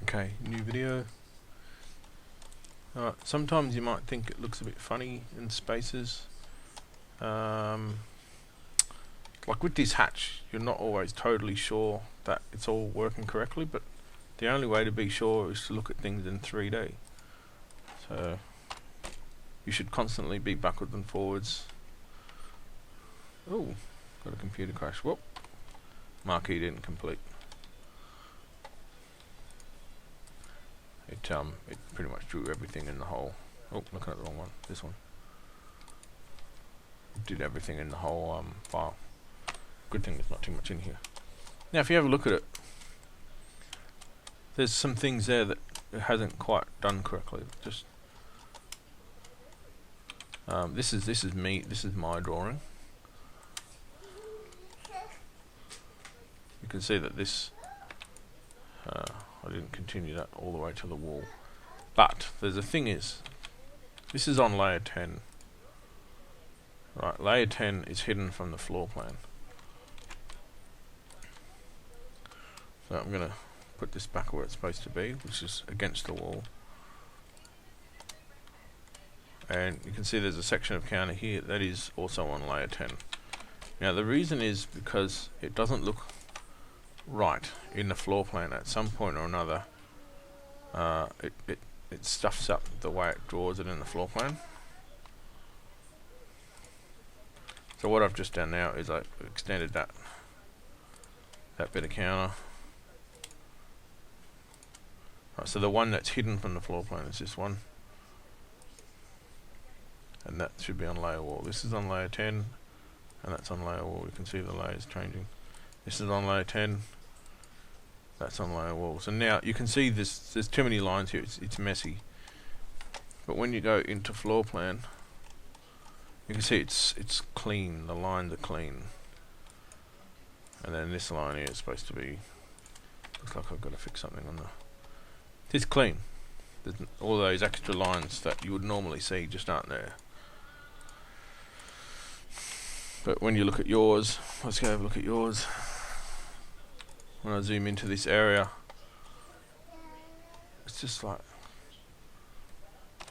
Okay, new video. Sometimes you might think it looks a bit funny in spaces. Like with this hatch, you're not always totally sure that it's all working correctly, but the only way to be sure is to look at things in 3D. So you should constantly be backwards and forwards. Oh, got a computer crash. Whoop. Marquee didn't complete. It pretty much drew everything in the hole. Oh, looking at the wrong one. This one. It did everything in the whole file. Good thing there's not too much in here. Now, if you have a look at it, there's some things there that it hasn't quite done correctly. Just this is me. This is my drawing. You can see that this. I didn't continue that all the way to the wall. But there's a thing is, this is on layer 10. Right, layer 10 is hidden from the floor plan. So I'm going to put this back where it's supposed to be, which is against the wall. And you can see there's a section of counter here that is also on layer 10. Now the reason is because it doesn't look right in the floor plan. At some point or another, it stuffs up the way it draws it in the floor plan. So what I've just done now is I extended that bit of counter. Right, so the one that's hidden from the floor plan is this one, and that should be on layer wall. This is on layer 10, and that's on layer wall. You can see the layers changing. This is on layer 10. That's on layer wall. So now you can see there's too many lines here. It's messy. But when you go into floor plan, you can see it's clean. The lines are clean. And then this line here is supposed to be. Looks like I've got to fix something on the. It's clean. There's all those extra lines that you would normally see just aren't there. But when you look at yours, let's go have a look at yours. When I zoom into this area, it's just like,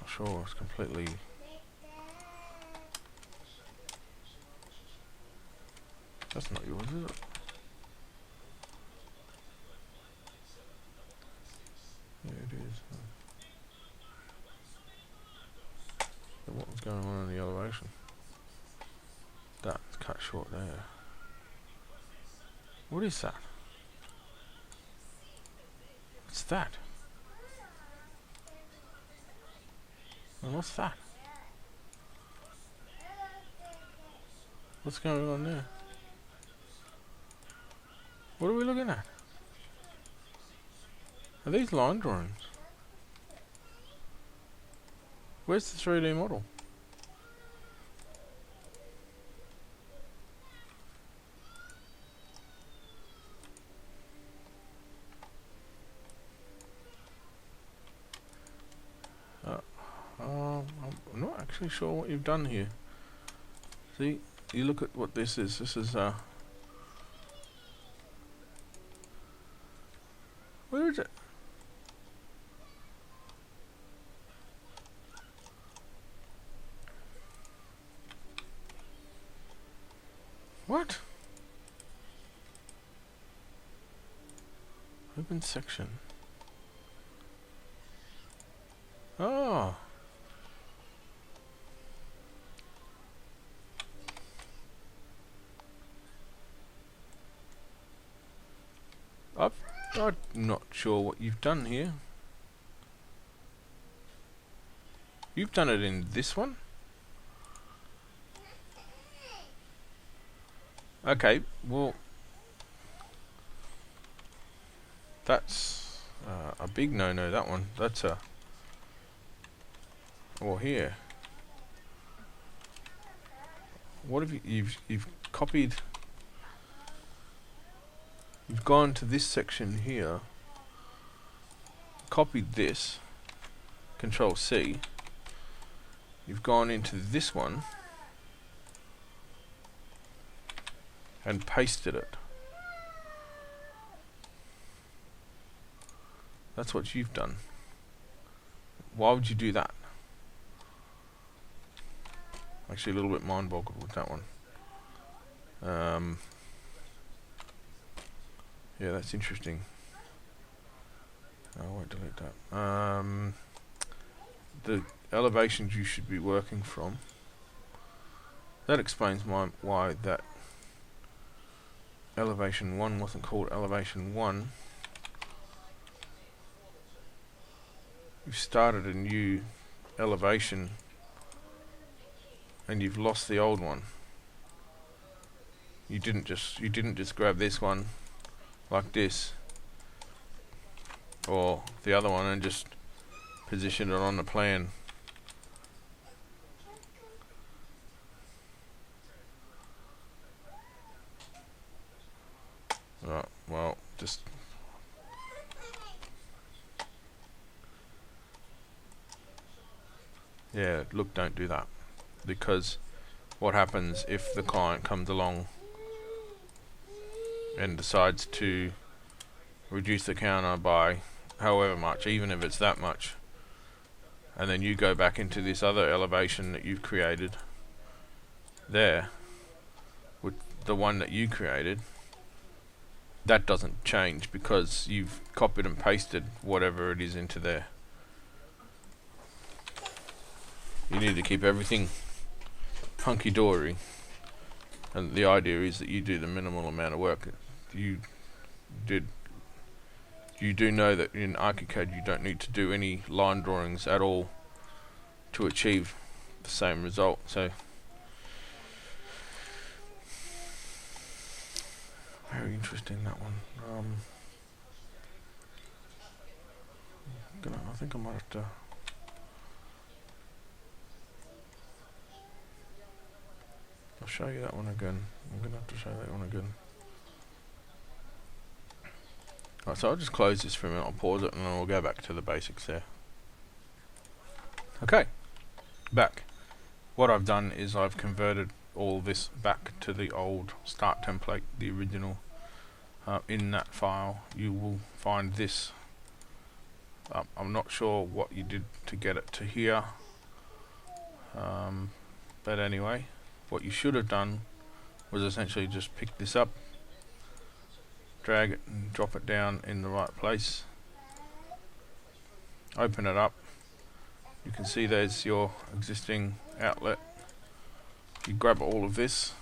not sure, it's completely. That's not yours, is it? Yeah, it is. So what was going on in the elevation? That's cut short there. What is that? What's that? And what's that? What's going on there? What are we looking at? Are these line drawings? Where's the 3D model? I'm not actually sure what you've done here. See, you look at what this is. This is where is it? What? Open section. Oh. I'm not sure what you've done here. You've done it in this one? Okay, well, that's a big no-no, that one. That's a... Or here. What have you've copied... You've gone to this section here, copied this, Control C, you've gone into this one, and pasted it. That's what you've done. Why would you do that? Actually a little bit mind boggled with that one. Yeah, that's interesting. I won't delete that. The elevations you should be working from. That explains why that elevation 1 wasn't called elevation 1. You've started a new elevation and you've lost the old one. You didn't just grab this one like this or the other one and just position it on the plan. Right, well, just yeah, look, don't do that, because what happens if the client comes along and decides to reduce the counter by however much, even if it's that much, and then you go back into this other elevation that you've created there with the one that you created, that doesn't change because you've copied and pasted whatever it is into there. You need to keep everything hunky-dory, and the idea is that you do the minimal amount of work. You do know that in Archicad you don't need to do any line drawings at all to achieve the same result. So very interesting, that one. I think I might have to. I'll show you that one again. I'm gonna have to show that one again. Right, so I'll just close this for a minute. I'll pause it and then we'll go back to the basics there. Okay, back. What I've done is I've converted all this back to the old start template, the original. In that file you will find this. I'm not sure what you did to get it to here, but anyway, what you should have done was essentially just pick this up, drag it and drop it down in the right place, open it up. You can see there's your existing outlet. You grab all of this,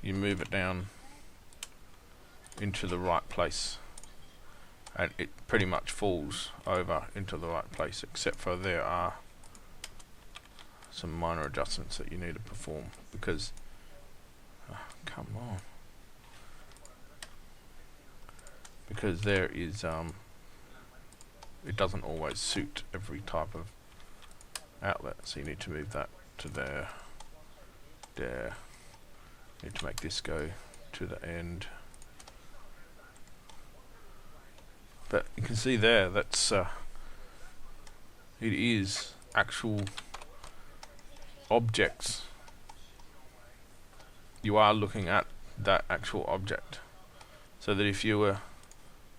you move it down into the right place, and it pretty much falls over into the right place, except for there are some minor adjustments that you need to perform, because come on, because there is it doesn't always suit every type of outlet, so you need to move that to there, you need to make this go to the end. But you can see there, that's it is actual objects. You are looking at that actual object, so that if you were,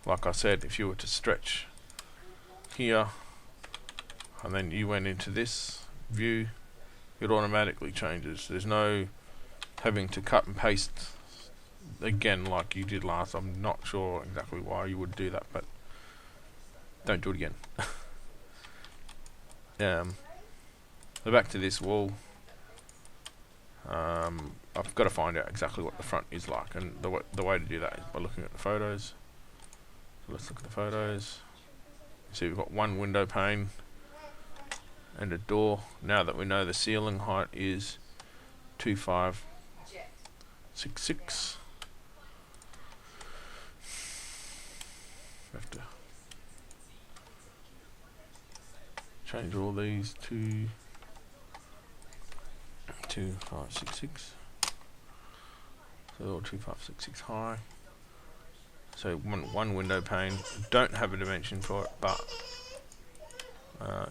like I said, if you were to stretch here and then you went into this view, it automatically changes. There's no having to cut and paste again like you did last. I'm not sure exactly why you would do that, but don't do it again. So back to this wall. I've got to find out exactly what the front is like, and the way to do that is by looking at the photos. So let's look at the photos. See, we've got one window pane and a door. Now that we know the ceiling height is 2566, have to change all these to 2566. So 2566 high. So one window pane. Don't have a dimension for it, but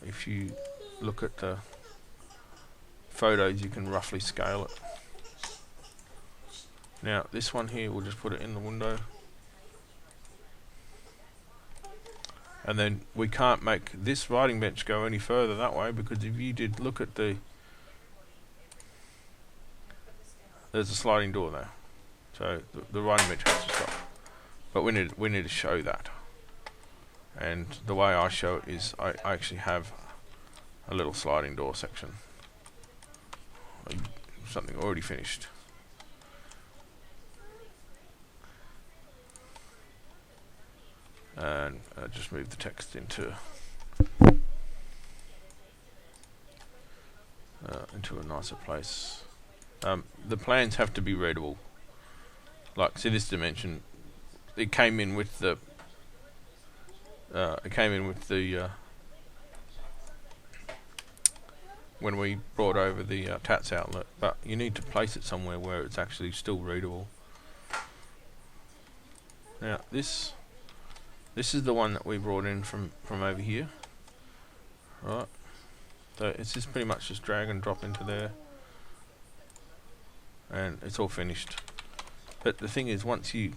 if you look at the photos, you can roughly scale it. Now this one here, we'll just put it in the window. And then we can't make this writing bench go any further that way, because if you did look at there's a sliding door there, so the writing bench has to stop. But we need to show that, and the way I show it is I actually have a little sliding door section, something already finished. And just move the text into a nicer place. The plans have to be readable. Like, see this dimension, it came in with the when we brought over the TATS outlet, but you need to place it somewhere where it's actually still readable. Now this is the one that we brought in from over here, right? So it's just pretty much just drag and drop into there, and it's all finished. But the thing is, once you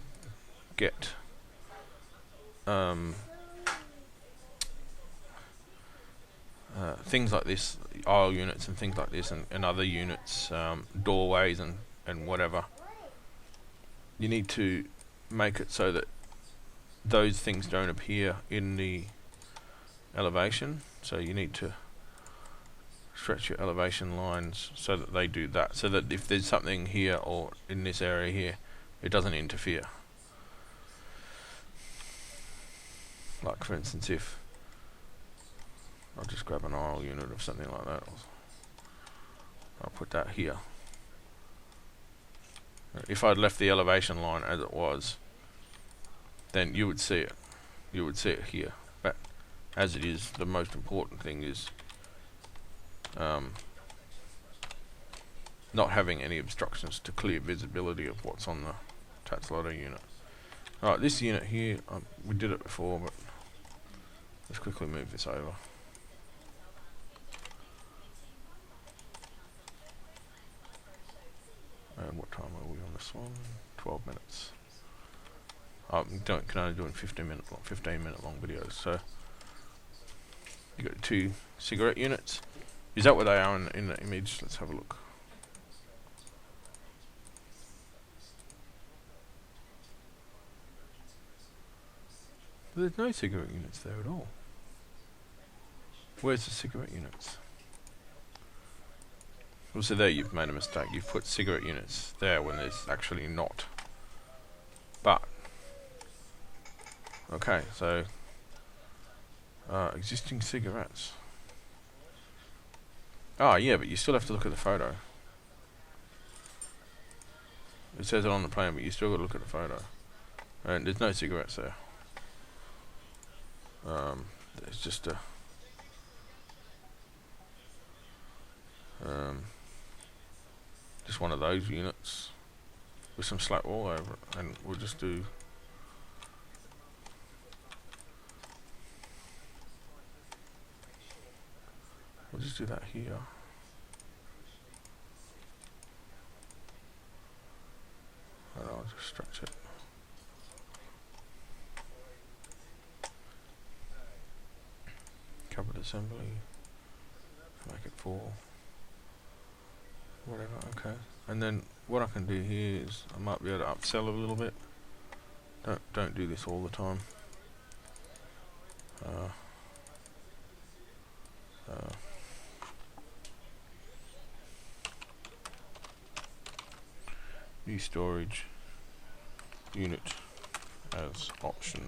get things like this, aisle units and things like this, and other units, doorways and whatever, you need to make it so that those things don't appear in the elevation. So you need to stretch your elevation lines so that they do that, so that if there's something here or in this area here, it doesn't interfere. Like, for instance, if I'll just grab an aisle unit of something like that, I'll put that here. If I'd left the elevation line as it was, then you would see it. You would see it here. But as it is, the most important thing is not having any obstructions to clear visibility of what's on the TATS loader unit. Alright, this unit here, we did it before, but let's quickly move this over. And what time are we on this one? 12 minutes. Can only do in 15 minute long videos. So you got 2 cigarette units. Is that what they are in the image? Let's have a look. There's no cigarette units there at all. Where's the cigarette units? Well, so there you've made a mistake. You've put cigarette units there when there's actually not. But okay, so existing cigarettes. Oh yeah, but you still have to look at the photo. It says it on the plan, but you still got to look at the photo. And there's no cigarettes there. There's just a just one of those units with some slack wall over it, and we'll just do that here. And I'll just stretch it. Covered assembly. Make it 4. Whatever, okay. And then what I can do here is I might be able to upsell it a little bit. Don't do this all the time. Use storage unit as option.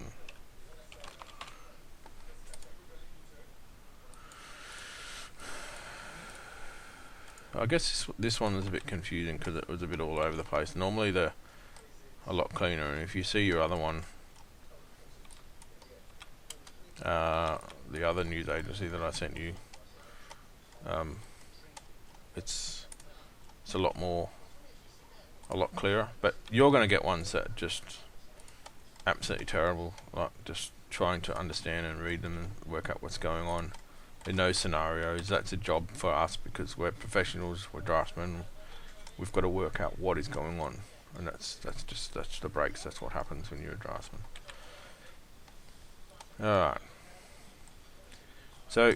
I guess this one was a bit confusing because it was a bit all over the place. Normally they're a lot cleaner, and if you see your other one, the other news agency that I sent you, it's a lot clearer. But you're going to get ones that are just absolutely terrible, like just trying to understand and read them and work out what's going on in those scenarios. That's a job for us because we're professionals, we're draftsmen. We've got to work out what is going on, and that's the breaks. That's what happens when you're a draftsman. Alright, So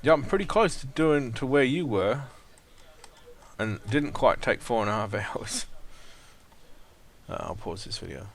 yeah, I'm pretty close to doing to where you were, and didn't quite take 4.5 hours. I'll pause this video.